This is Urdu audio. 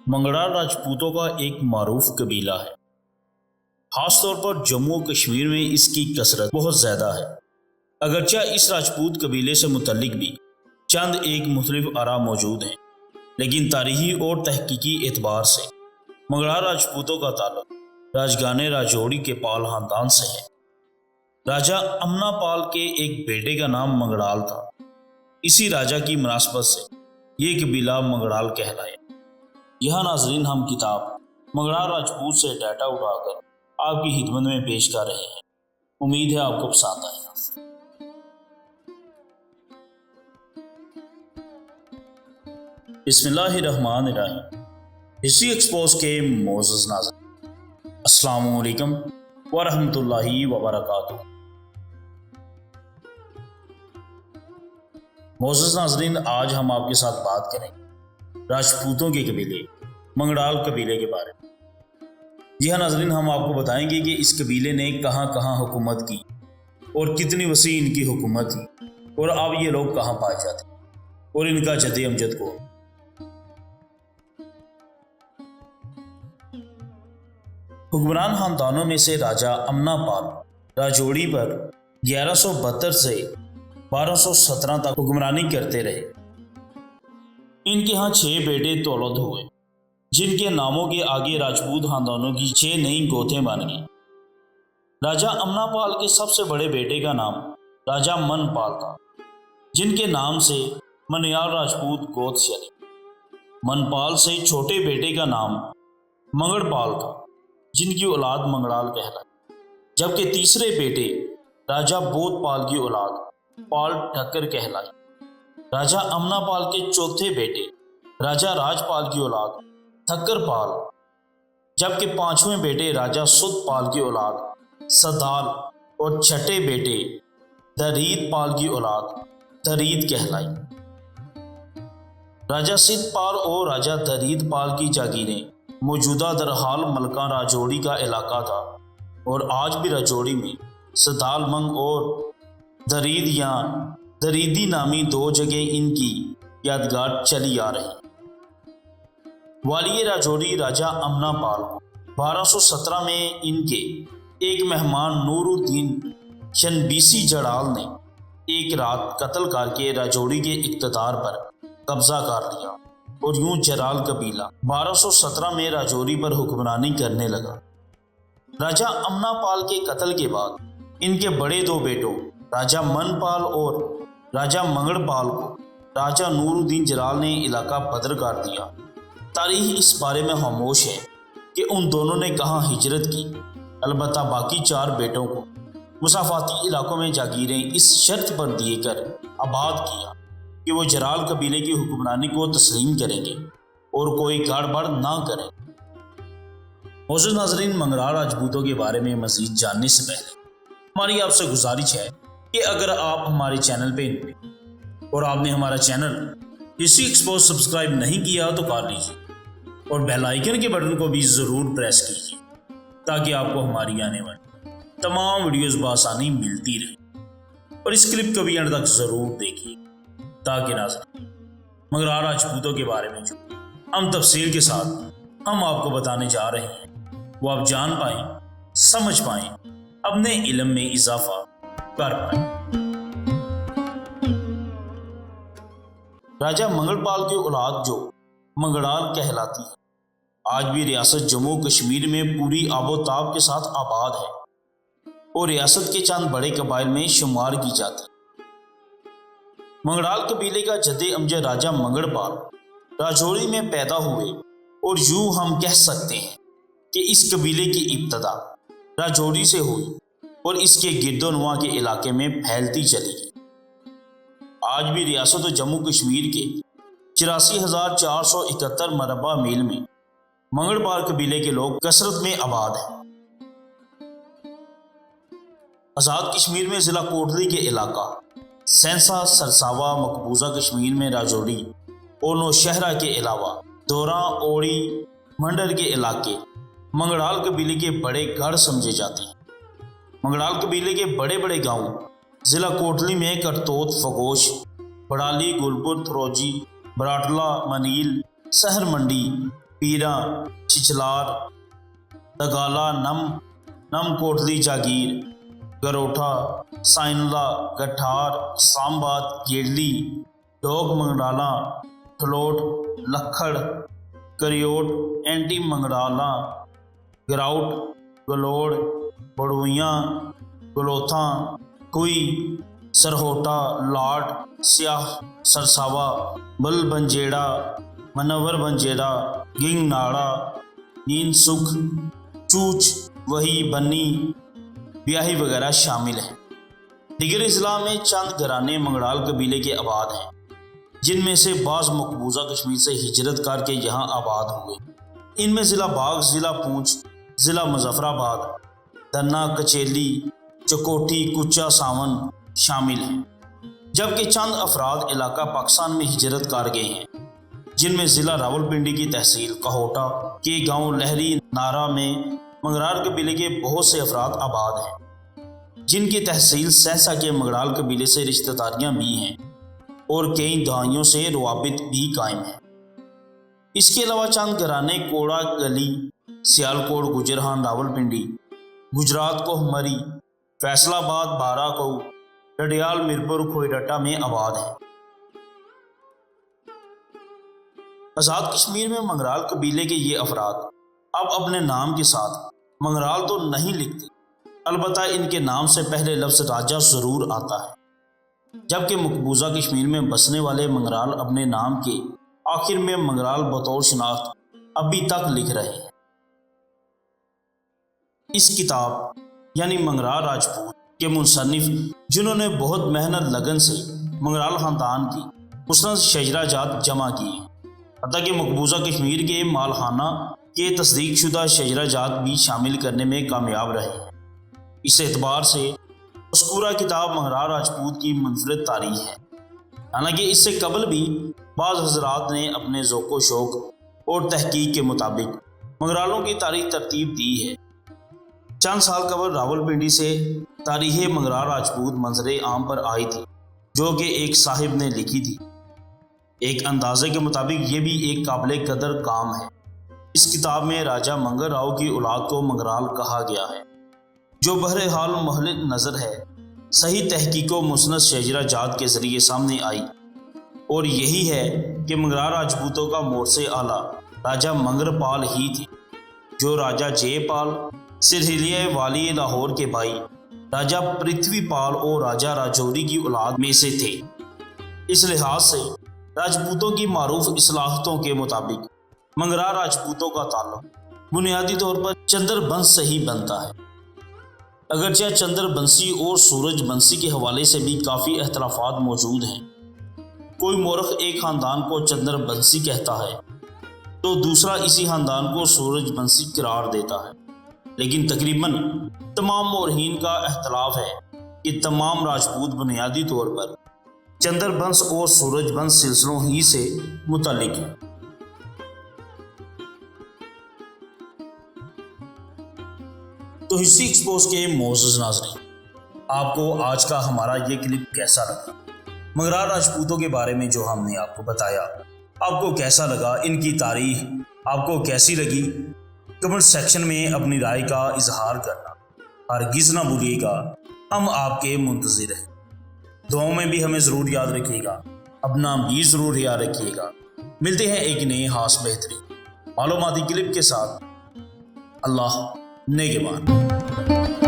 منگڑال راجپوتوں کا ایک معروف قبیلہ ہے۔ خاص طور پر جموں و کشمیر میں اس کی کثرت بہت زیادہ ہے۔ اگرچہ اس راجپوت قبیلے سے متعلق بھی چند ایک مختلف آراء موجود ہیں، لیکن تاریخی اور تحقیقی اعتبار سے منگڑال راجپوتوں کا تعلق راجگانے راجوڑی کے پال خاندان سے ہے۔ راجہ امنا پال کے ایک بیٹے کا نام منگڑال تھا۔ اسی راجہ کی مناسبت سے یہ قبیلہ منگڑال کہلایا۔ یہاں ناظرین ہم کتاب منگڑال راجپوت سے ڈیٹا اٹھا کر آپ کی خدمت میں پیش کر رہے ہیں۔ امید ہے آپ کو پسند آئے گا۔ بسم اللہ الرحمن الرحیم۔ ہسٹری ایکسپوز کے معزز ناظرین، السلام علیکم ورحمۃ اللہ وبرکاتہ۔ معزز ناظرین، آج ہم آپ کے ساتھ بات کریں راجپوتوں کے قبیلے منگڑال قبیلے کے بارے میں۔ جی ہاں ناظرین، ہم آپ کو بتائیں گے کہ اس قبیلے نے کہاں کہاں حکومت کی اور کتنی وسیع ان کی حکومت تھی، اور اب یہ لوگ کہاں پائے جاتے ہیں اور ان کا جد امجد کو۔ حکمران خاندانوں میں سے راجہ امنا پال راجوڑی پر 1172 سے 1217 تک حکمرانی کرتے رہے۔ ان کے ہاں 6 بیٹے تولد ہوئے، جن کے ناموں کے آگے راجپوت خاندانوں کی 6 نئی گوتھیں بن گئیں۔ راجہ امنا پال کے سب سے بڑے بیٹے کا نام راجہ من پال تھا، جن کے نام سے منیال راجپوت گوت چلی۔ من پال سے چھوٹے بیٹے کا نام منگڑ پال تھا، جن کی اولاد منگڑال کہلائی، جبکہ تیسرے بیٹے راجہ بودھ پال کی اولاد پال ٹھکر کہلائی۔ راجہ امنا پال کے چوتھے بیٹے راجہ راج پال کی اولاد ٹھکر پال، جبکہ 5ویں بیٹے راجہ سدھ پال کی اولاد سدال، اور چھٹے بیٹے درید پال کی اولاد درید کہلائی۔ راجہ سدھ پال اور راجہ درید پال کی جاگیریں موجودہ درحال ملکہ راجوڑی کا علاقہ تھا، اور آج بھی راجوڑی میں سدال منگ اور درید یا دریدی نامی 2 جگہ ان کی یادگار چلی آ رہی۔ والی راجوڑی راجہ امنا پال 1217 میں ان کے ایک مہمان نور الدین چنبیسی جڑال نے ایک رات قتل کر کے راجوڑی کے اقتدار پر قبضہ کر لیا، اور یوں جرال قبیلہ 1217 میں راجوری پر حکمرانی کرنے لگا۔ راجہ امنا پال کے قتل کے بعد ان کے بڑے 2 بیٹوں راجہ من پال اور راجہ منگڑ پال کو راجہ نور الدین جلال نے علاقہ بدر کر دیا۔ تاریخ اس بارے میں خاموش ہے کہ ان دونوں نے کہاں ہجرت کی، البتہ باقی 4 بیٹوں کو مسافاتی علاقوں میں جاگیریں اس شرط پر دیے کر آباد کیا کہ وہ جرال قبیلے کی حکمرانی کو تسلیم کریں گے اور کوئی گڑبڑ نہ کریں۔ معزز ناظرین، منگڑال راجپوتوں کے بارے میں مزید جاننے سے پہلے ہماری آپ سے گزارش ہے کہ اگر آپ ہمارے چینل پہ اور آپ نے ہمارا چینل ہسٹری ایکسپوز سبسکرائب نہیں کیا تو کر لیجیے، اور بیل آئیکن کے بٹن کو بھی ضرور پریس کیجیے تاکہ آپ کو ہماری آنے والی تمام ویڈیوز بآسانی ملتی رہیں، اور اس کلپ کو بھی اینڈ تک ضرور دیکھیے تاکہ ناظرین منگڑال راجپوتوں کے بارے میں جو ہم تفصیل کے ساتھ ہم آپ کو بتانے جا رہے ہیں وہ آپ جان پائیں، سمجھ پائیں، اپنے علم میں اضافہ کر پائیں۔ راجہ منگڑ پال کی اولاد جو منگڑال کہلاتی ہے، آج بھی ریاست جموں کشمیر میں پوری آب و تاب کے ساتھ آباد ہے، اور ریاست کے چند بڑے قبائل میں شمار کی جاتی ہے۔ منگڑال قبیلے کا جد امجد راجہ منگڑ پال راجوری میں پیدا ہوئے، اور یوں ہم کہہ سکتے ہیں کہ اس قبیلے کی ابتدا راجوری سے ہوئی اور اس کے گرد و نواح کے علاقے میں پھیلتی چلی گئی۔ آج بھی ریاست جموں کشمیر کے 84,471 مربع میل میں منگڑ پال قبیلے کے لوگ کثرت میں آباد ہیں۔ آزاد کشمیر میں ضلع کوٹلی کے علاقہ سینسا، سرساوا، مقبوضہ کشمیر میں راجوری اور نوشہرہ کے علاوہ دوراں، اوڑی، منڈر کے علاقے منگڑال قبیلے کے بڑے گڑھ سمجھے جاتے ہیں۔ منگڑال قبیلے کے بڑے بڑے گاؤں ضلع کوٹلی میں کرتوت، فگوش، بڑالی، گلپور، تھروجی، براٹلا، منیل، سہر منڈی، پیراں چھچلار، تگالا نم کوٹلی جاگیر، گروٹھا سائنلا گٹھار، سامبات گیڑلی، ڈوگ منگڑالاں، ٹھلوٹ لکھڑ، کریوٹ اینٹی منگڑالاں، گراؤٹ گلوڑ، بڑوئیاں گلوتھاں، کوئی سرہوٹا لاٹ، سیاہ سرساوا، بل بنجیڑا، منور بنجیڑا، گنگ ناڑا، نیند سکھ، چوچ وہی بنی، بیاہی وغیرہ شامل ہیں۔ دیگر اضلاع میں چند گھرانے منگڑال قبیلے کے آباد ہیں، جن میں سے بعض مقبوضہ کشمیر سے ہجرت کر کے یہاں آباد ہوئے۔ ان میں ضلع باغ، ضلع پونچھ، ضلع مظفر آباد، دھنا کچیلی، چکوٹھی کچا ساون شامل ہیں، جبکہ چند افراد علاقہ پاکستان میں ہجرت کر گئے ہیں، جن میں ضلع راولپنڈی کی تحصیل کہوٹہ کے گاؤں لہری نارا میں منگرال قبیلے کے بہت سے افراد آباد ہیں، جن کی تحصیل سہسا کے منگرال قبیلے سے رشتہ داریاں بھی ہیں اور کئی دہائیوں سے روابط بھی قائم ہیں۔ اس کے علاوہ چند گھرانے کوڑا گلی، سیالکوٹ گجرہان راولپنڈی، گجرات کوہمری، فیصل آباد بارہ کو، ڈڈیال میرپور کھوئی میں آباد ہیں۔ آزاد کشمیر میں منگرال قبیلے کے یہ افراد اب اپنے نام کے ساتھ منگرال تو نہیں لکھتے، البتہ ان کے نام سے پہلے لفظ راجہ ضرور آتا ہے، جبکہ مقبوضہ کشمیر میں بسنے والے منگرال اپنے نام کے آخر میں منگرال بطور شناخت ابھی تک لکھ رہے ہیں۔ اس کتاب یعنی منگرال راجپوت کے مصنف، جنہوں نے بہت محنت لگن سے منگرال خاندان کی مسند شجرہ جات جمع کی ہیں، حتیٰ کہ مقبوضہ کشمیر کے مالخانہ کے تصدیق شدہ شجرہ جات بھی شامل کرنے میں کامیاب رہے ہیں۔ اس اعتبار سے مذکورہ کتاب منگرال راجپوت کی منفرد تاریخ ہے، حالانکہ اس سے قبل بھی بعض حضرات نے اپنے ذوق و شوق اور تحقیق کے مطابق منگرالوں کی تاریخ ترتیب دی ہے۔ چند سال قبل راولپنڈی سے تاریخ منگرال راجپوت منظر عام پر آئی تھی، جو کہ ایک صاحب نے لکھی تھی۔ ایک اندازے کے مطابق یہ بھی ایک قابل قدر کام ہے۔ اس کتاب میں راجہ منگر راؤ کی اولاد کو منگرال کہا گیا ہے، جو بہرحال محل نظر ہے، صحیح تحقیق و مسند شجرہ جات کے ذریعے سامنے آئی، اور یہی ہے کہ منگرال راجپوتوں کا مورث اعلیٰ راجہ منگر پال ہی تھے، جو راجہ جے پال سرہیلیہ والی لاہور کے بھائی راجہ پرتھوی پال اور راجہ راجوری کی اولاد میں سے تھے۔ اس لحاظ سے راجپوتوں کی معروف اصطلاحاتوں کے مطابق منگرال راجپوتوں کا تعلق بنیادی طور پر چندر بنس سے ہی بنتا ہے، اگرچہ چندر بنسی اور سورج بنسی کے حوالے سے بھی کافی اختلافات موجود ہیں۔ کوئی مورخ ایک خاندان کو چندر بنسی کہتا ہے تو دوسرا اسی خاندان کو سورج بنسی قرار دیتا ہے، لیکن تقریباً تمام مورخین کا اختلاف ہے کہ تمام راجپوت بنیادی طور پر چندر بنس اور سورج بنس سلسلوں ہی سے متعلق ہیں۔ تو ہسٹری ایکسپوز کے معزز ناظرین، آپ کو آج کا ہمارا یہ کلپ کیسا لگا؟ منگرال راجپوتوں کے بارے میں جو ہم نے آپ کو بتایا، آپ کو کیسا لگا؟ ان کی تاریخ آپ کو کیسی لگی؟ کمنٹ سیکشن میں اپنی رائے کا اظہار کرنا ہرگز نہ بھولیے گا، ہم آپ کے منتظر ہیں۔ دعاؤں میں بھی ہمیں ضرور یاد رکھیے گا، اپنا بھی ضرور یاد رکھیے گا۔ ملتے ہیں ایک نئے خاص بہترین معلوماتی کلپ کے ساتھ۔ اللہ نگہبان۔